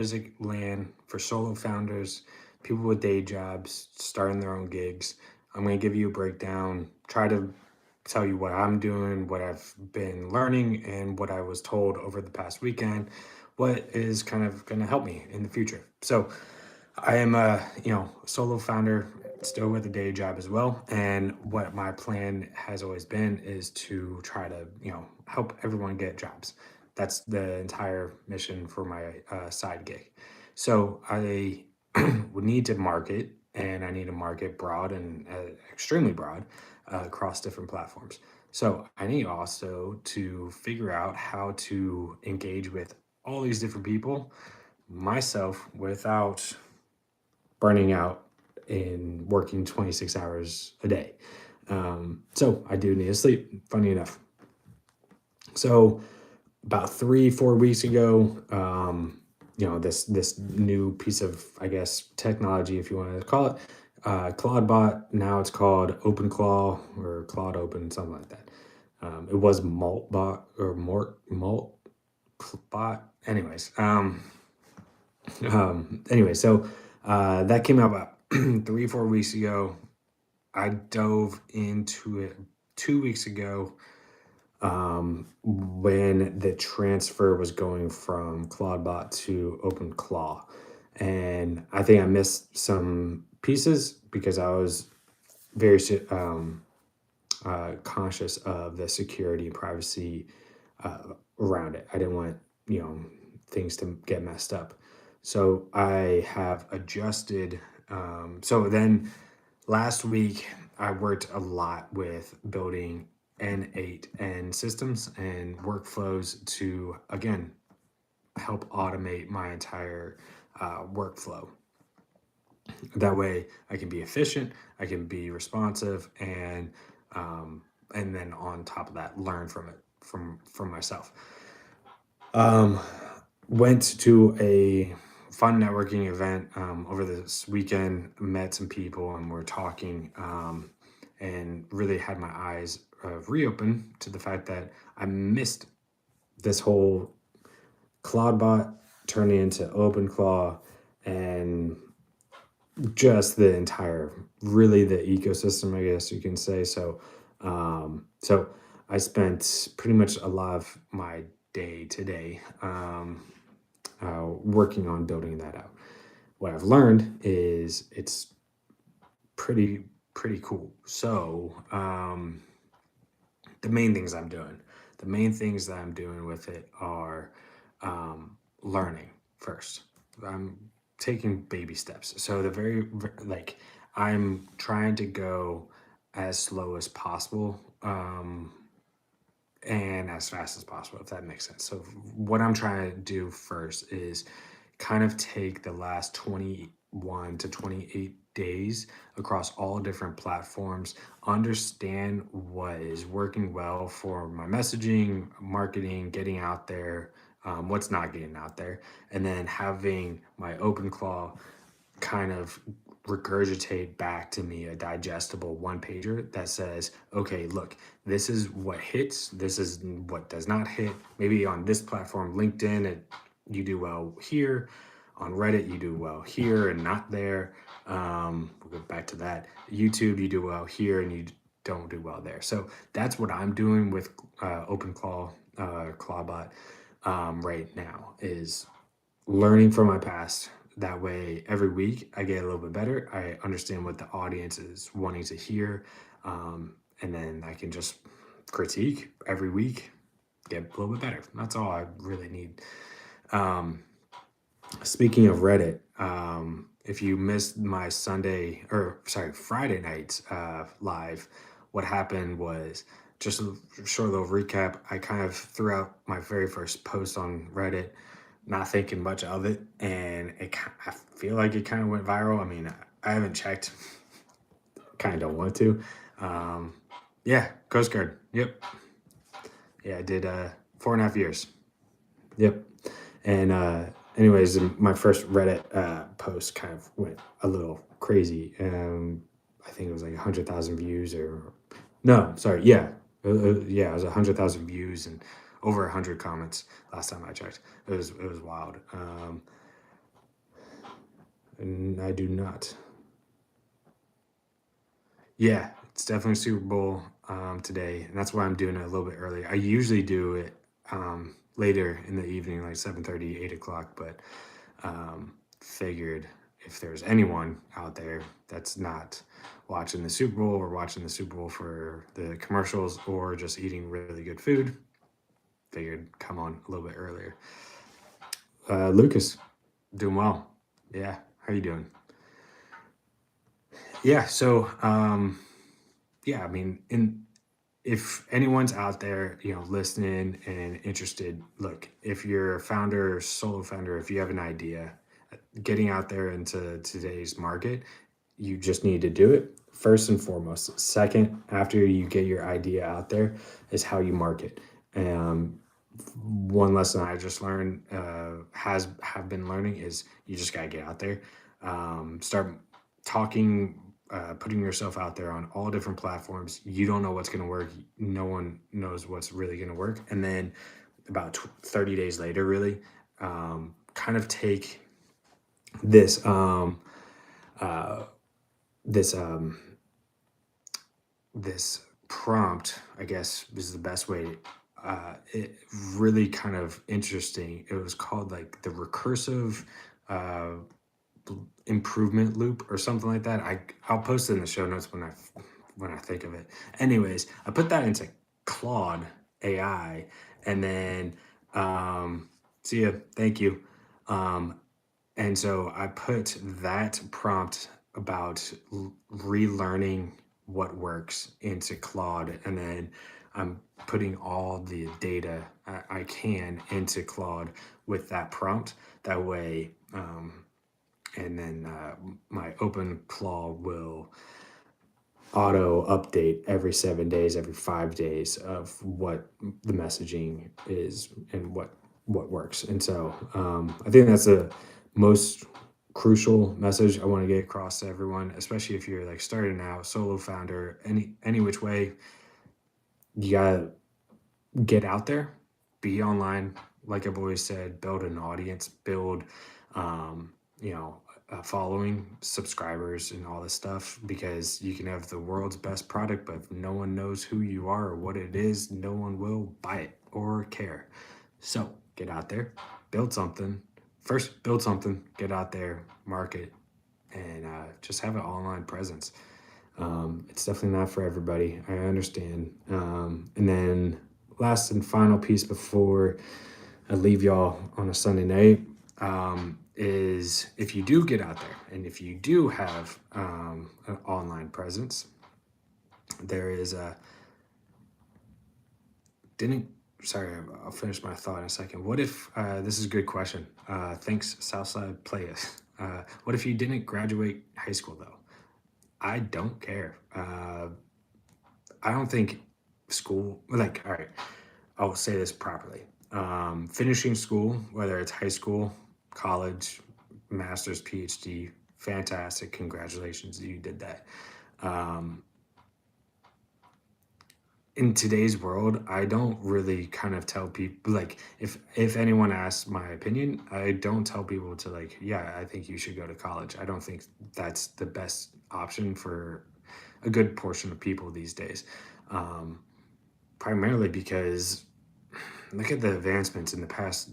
music land for solo founders, people with day jobs, starting their own gigs. I'm going to give you a breakdown, try to tell you what I'm doing, what I've been learning, and what I was told over the past weekend, what is kind of going to help me in the future. So, I am a solo founder, still with a day job as well. And what my plan has always been is to try to help everyone get jobs. That's the entire mission for my side gig. So I would need to market, and I need to market broad and extremely broad across different platforms. So I need also to figure out how to engage with all these different people myself without burning out and working 26 hours a day. So I do need to sleep, funny enough. So about 3 4 weeks ago, this new piece of, I guess, technology, if you want to call it, ClaudeBot. Now it's called OpenClaw or Claude Open, something like that. It was MaltBot or MaltBot. So that came out about 3 4 weeks ago. I dove into it 2 weeks ago, when the transfer was going from ClaudeBot to OpenClaw. And I think I missed some pieces because I was very conscious of the security and privacy around it. I didn't want, you know, things to get messed up. So I have adjusted. So then last week, I worked a lot with building N8 and systems and workflows to, again, help automate my entire workflow. That way, I can be efficient, I can be responsive, and then on top of that, learn from it from myself. Um, Went to a fun networking event over this weekend, met some people, and we're talking, and really had my eyes reopened to the fact that I missed this whole CloudBot turning into OpenClaw and just the entire, really the ecosystem, I guess you can say. So I spent pretty much a lot of my day today working on building that out. What I've learned is it's pretty cool. So the main things I'm doing, the main things that I'm doing with it are learning first. I'm taking baby steps. So like I'm trying to go as slow as possible, and as fast as possible, if that makes sense. So what I'm trying to do first is kind of take the last 21 to 28 days across all different platforms, understand what is working well for my messaging, marketing, getting out there, what's not getting out there, and then having my open claw kind of regurgitate back to me a digestible one pager that says, okay, look, this is what hits, this is what does not hit. Maybe on this platform, LinkedIn, you do well here. On Reddit, you do well here and not there. We'll go back to that. YouTube, you do well here and you don't do well there. So that's what I'm doing with OpenClaw, ClawBot right now, is learning from my past. That way, every week I get a little bit better. I understand what the audience is wanting to hear. And then I can just critique every week, get a little bit better. That's all I really need. Um, Speaking of Reddit, if you missed my Friday night live, what happened was, just a short little recap. I kind of threw out my very first post on Reddit, not thinking much of it, and I feel like it kind of went viral. I mean, I haven't checked, kind of don't want to. Um, yeah, Coast Guard. Yep. Yeah, I did 4.5 years. Yep. And anyways, my first Reddit post kind of went a little crazy. I think it was like 100,000 views, or no, sorry, yeah, yeah, it was 100,000 views and over 100 comments last time I checked. It was wild. And I do not. Yeah, it's definitely Super Bowl today, and that's why I'm doing it a little bit early. I usually do it later in the evening, like 7:30, 8 o'clock, but figured if there's anyone out there that's not watching the Super Bowl or watching the Super Bowl for the commercials or just eating really good food, figured come on a little bit earlier. Lucas, doing well. Yeah, how you doing? Yeah, so yeah, I mean, in if anyone's out there, listening and interested, look, if you're a founder, solo founder, if you have an idea, getting out there into today's market, you just need to do it first and foremost. Second, after you get your idea out there, is how you market. Um, One lesson I just learned, has have been learning, is you just gotta get out there, start talking, putting yourself out there on all different platforms. You don't know what's gonna work. No one knows what's really gonna work. And then about 30 days later, really, kind of take this uh, this this prompt, I guess is the best way. It really kind of interesting. It was called like the recursive uh, improvement loop or something like that. I'll post it in the show notes when I think of it. Anyways, I put that into Claude AI, and then see ya. Thank you. Um, and so I put that prompt about relearning what works into Claude, and then I'm putting all the data I can into Claude with that prompt. That way, and then my open claw will auto update every 7 days, every 5 days of what the messaging is and what works. And so I think that's the most crucial message I want to get across to everyone, especially if you're like starting out, solo founder, any which way. You gotta get out there, be online. Like I've always said, build an audience, build, you know, a following, subscribers, and all this stuff. Because you can have the world's best product, but if no one knows who you are or what it is, no one will buy it or care. So get out there, build something. First, build something, get out there, market, and just have an online presence. It's definitely not for everybody. I understand. And then last and final piece before I leave y'all on a Sunday night, is if you do get out there and if you do have an online presence, there is a didn't. Sorry, I'll finish my thought in a second. What if this is a good question? Thanks, Southside Players. What if you didn't graduate high school though? I don't care. I don't think school, like, all right, I'll say this properly. Finishing school, whether it's high school, college, master's, PhD, fantastic. Congratulations, you did that. Um, in today's world, I don't really kind of tell people, like, if anyone asks my opinion, I don't tell people to, like, yeah, I think you should go to college. I don't think that's the best option for a good portion of people these days. Um, Primarily because look at the advancements in the past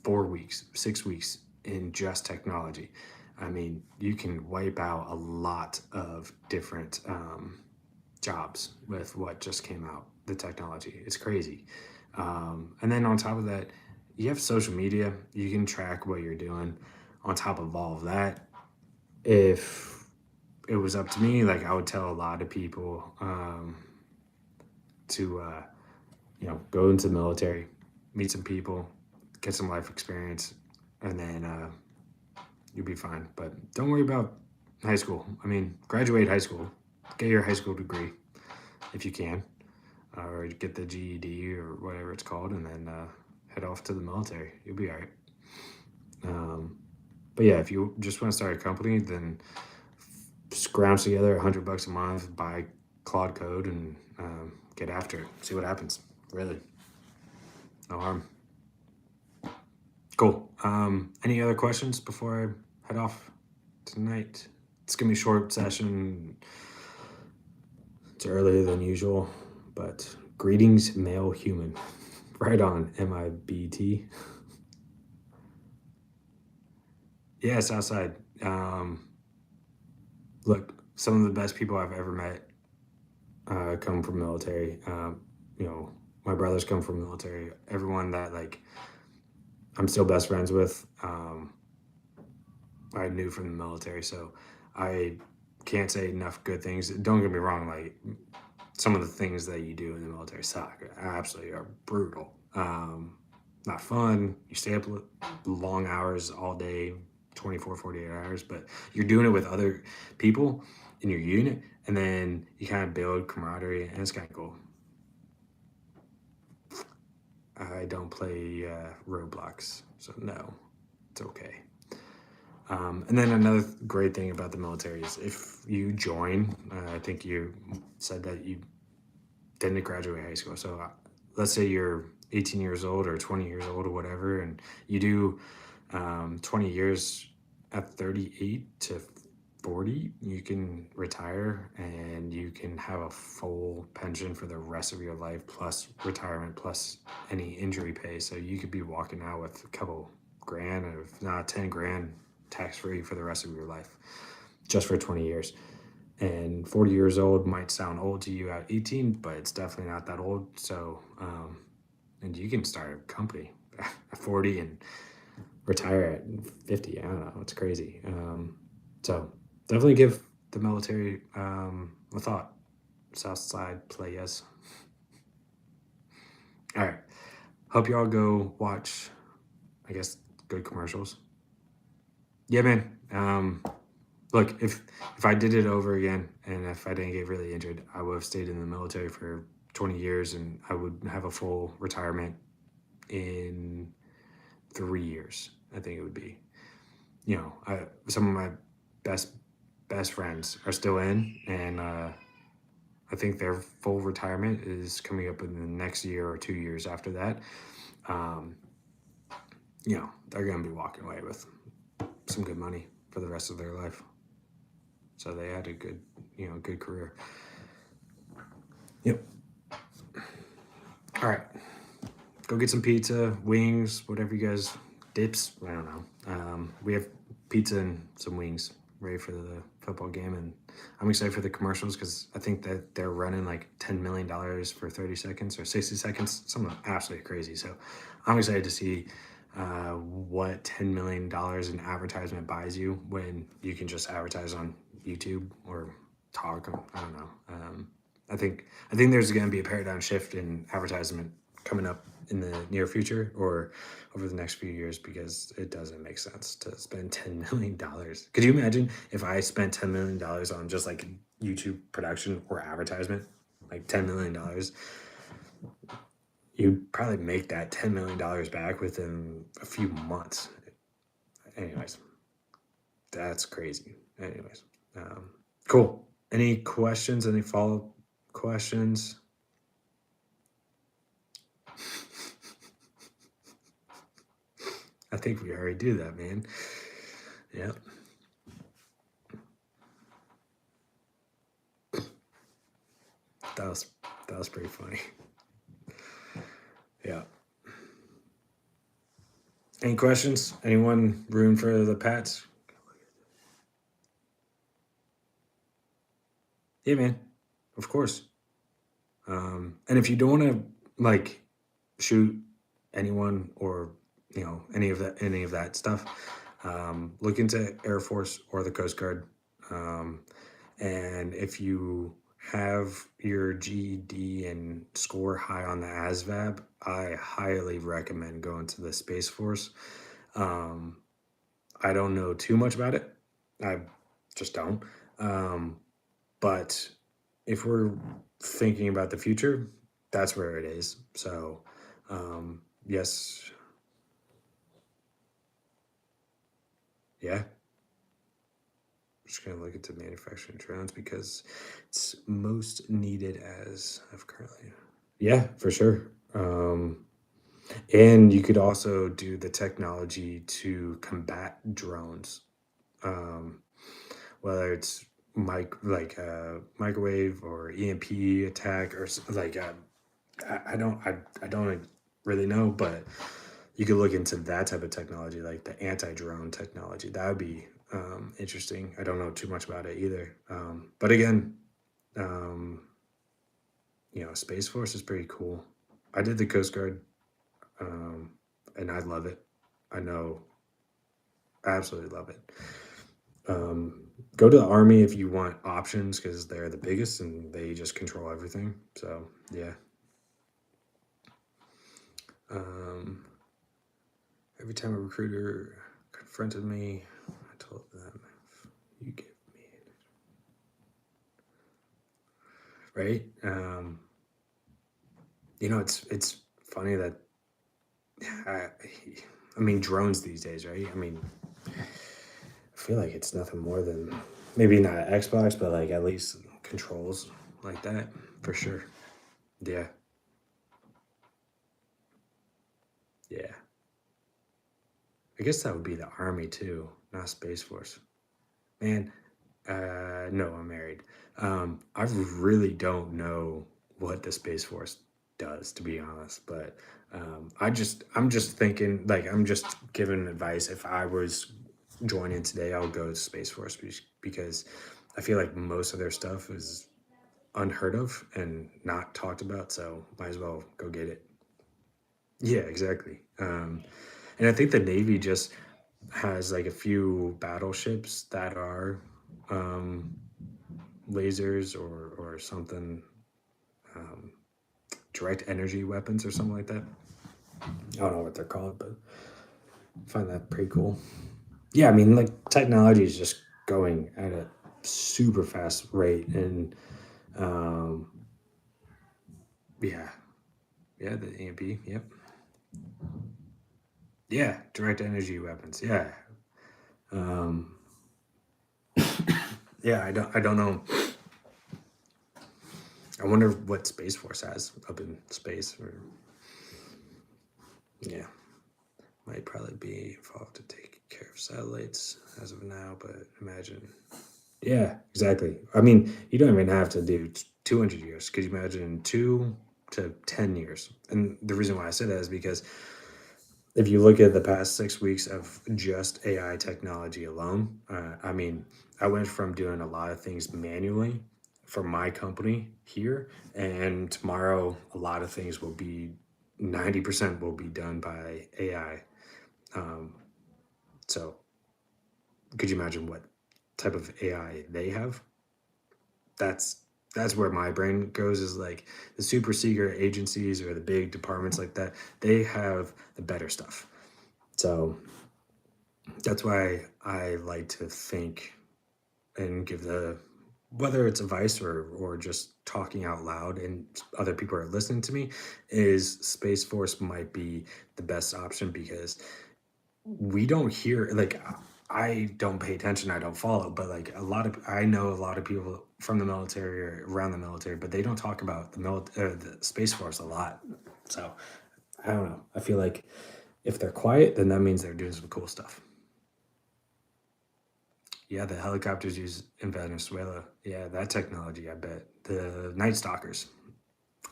4 weeks, 6 weeks in just technology. I mean, you can wipe out a lot of different jobs with what just came out, the technology. It's crazy. And then on top of that, you have social media, you can track what you're doing. On top of all of that, if it was up to me, like I would tell a lot of people to go into the military, meet some people, get some life experience, and then you'll be fine. But don't worry about high school. I mean, graduate high school, get your high school degree if you can, or get the GED or whatever it's called, and then head off to the military. You'll be all right. But yeah, if you just want to start a company, then scrounge together $100 a month, buy Claude Code, and get after it. See what happens. Really, no harm. Cool. Any other questions before I head off? tonight. It's gonna be a short session. It's earlier than usual, but greetings, male human. Right on, MIBT. Yes, outside. Look, some of the best people I've ever met come from military. You know, my brothers come from military. Everyone that like I'm still best friends with, I knew from the military. So I can't say enough good things. Don't get me wrong, like some of the things that you do in the military suck. Absolutely are brutal. Not fun. You stay up long hours all day, 24, 48 hours, but you're doing it with other people in your unit. And then you kind of build camaraderie, and it's kind of cool. I don't play Roblox, so no, it's okay. And then another great thing about the military is if you join, I think you said that you didn't graduate high school. So let's say you're 18 years old or 20 years old or whatever, and you do 20 years at 38 to 40, you can retire and you can have a full pension for the rest of your life, plus retirement, plus any injury pay. So you could be walking out with a couple grand, or if not 10 grand, tax free for the rest of your life, just for 20 years. And 40 years old might sound old to you at 18, but it's definitely not that old. So, and you can start a company at 40 and retire at 50. I don't know. It's crazy. So definitely give the military a thought. Southside players. All right. Hope y'all go watch, I guess, good commercials. Yeah, man. Look, if I did it over again, and if I didn't get really injured, I would have stayed in the military for 20 years, and I would have a full retirement in 3 years. I think it would be. You know, some of my best best friends are still in, and I think their full retirement is coming up in the next year or 2 years after that. Um, you know, they're going to be walking away with some good money for the rest of their life. So they had a good, good career. Yep. All right. Go get some pizza, wings, whatever you guys, dips. I don't know. We have pizza and some wings ready for the football game. And I'm excited for the commercials because I think that they're running like $10 million for 30 seconds or 60 seconds, something absolutely crazy. So I'm excited to see what $10 million in advertisement buys you when you can just advertise on YouTube or talk. I don't know. I think there's going to be a paradigm shift in advertisement coming up in the near future or over the next few years, because it doesn't make sense to spend $10 million. Could you imagine if I spent $10 million on just like YouTube production or advertisement, like $10 million? You'd probably make that $10 million back within a few months. Anyways, that's crazy. Anyways, cool. Any questions? Any follow-up questions? I think we already do that, man. Yep. That was pretty funny. Yeah. Any questions? Anyone room for the Pats? Yeah, man. Of course. And if you don't want to like shoot anyone or any of that stuff, look into Air Force or the Coast Guard. And if you have your GED and score high on the ASVAB, I highly recommend going to the Space Force. I don't know too much about it. I just don't. But if we're thinking about the future, that's where it is. So, yes. Yeah. Just going to look into manufacturing drones because it's most needed as of currently. Yeah, for sure. And you could also do the technology to combat drones. whether it's microwave or EMP attack or I don't really know, but you could look into that type of technology, like the anti-drone technology. That would be interesting. I don't know too much about it either. But again, um, Space Force is pretty cool. I did the Coast Guard, um, and I love it. I know, I absolutely love it. Um, Go to the Army if you want options because they're the biggest and they just control everything. So yeah. Um, every time a recruiter confronted me, I told them, "You give me right." It's funny that I, I mean drones these days, right? I mean, I feel like it's nothing more than maybe not Xbox, but like at least controls like that for sure. Yeah, yeah. I guess that would be the Army too, not Space Force. Man, no, I'm married. I really don't know what the Space Force does, to be honest. But I'm just thinking, like, I'm just giving advice. If I was joining today, I would go to Space Force because I feel like most of their stuff is unheard of and not talked about. So might as well go get it. Yeah, exactly. And I think the Navy just has like a few battleships that are um, lasers or something, um, direct energy weapons or something like that. I don't know what they're called, but I find that pretty cool. Yeah, I mean, like technology is just going at a super fast rate, and um, yeah, yeah, the EMP, yep, yeah, direct energy weapons, yeah, um, yeah. I don't know. I wonder what Space Force has up in space, or yeah. Might probably be involved to take care of satellites as of now, but imagine. Yeah, exactly. I mean, you don't even have to do 200 years. Could you imagine 2 to 10 years? And the reason why I say that is because if you look at the past 6 weeks of just AI technology alone, I mean, I went from doing a lot of things manually for my company here, and tomorrow, a lot of things will be 90% will be done by AI. Um, so could you imagine what type of AI they have? That's that's where my brain goes is like the super secret agencies or the big departments like that, they have the better stuff. So that's why I like to think and give the whether it's advice or just talking out loud and other people are listening to me is Space Force might be the best option because we don't hear like I don't pay attention, I don't follow, but like I know a lot of people from the military or around the military, but they don't talk about the Space Force a lot. So I don't know. I feel like if they're quiet, then that means they're doing some cool stuff. Yeah, the helicopters used in Venezuela. Yeah, that technology, I bet. The Night Stalkers.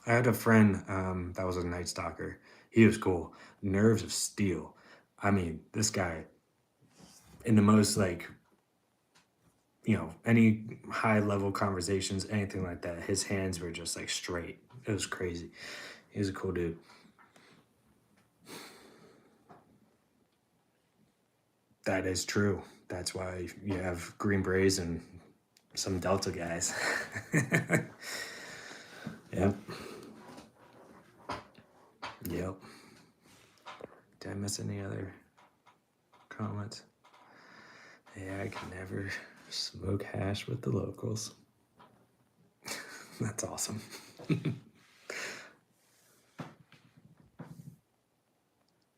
I had a friend that was a Night Stalker. He was cool. Nerves of steel. I mean, this guy in the most like any high level conversations, anything like that, his hands were just like straight. It was crazy. He was a cool dude. That is true. That's why you have Green Berets and some Delta guys. Yep. Yep. Did I miss any other comments? Yeah, I can never smoke hash with the locals. That's awesome.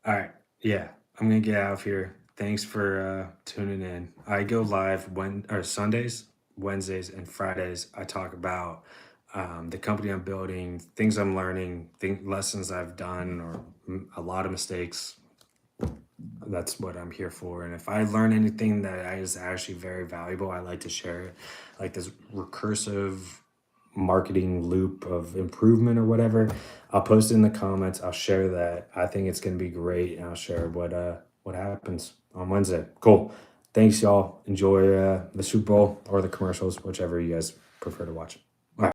All right. Yeah, I'm gonna get out of here. Thanks for tuning in. I go live Sundays, Wednesdays, and Fridays. I talk about the company I'm building, things I'm learning, lessons I've done, or a lot of mistakes. That's what I'm here for. And if I learn anything that is actually very valuable, I like to share it. Like this recursive marketing loop of improvement or whatever. I'll post it in the comments. I'll share that. I think it's gonna be great. And I'll share what happens on Wednesday. Cool. Thanks, y'all. Enjoy the Super Bowl or the commercials, whichever you guys prefer to watch.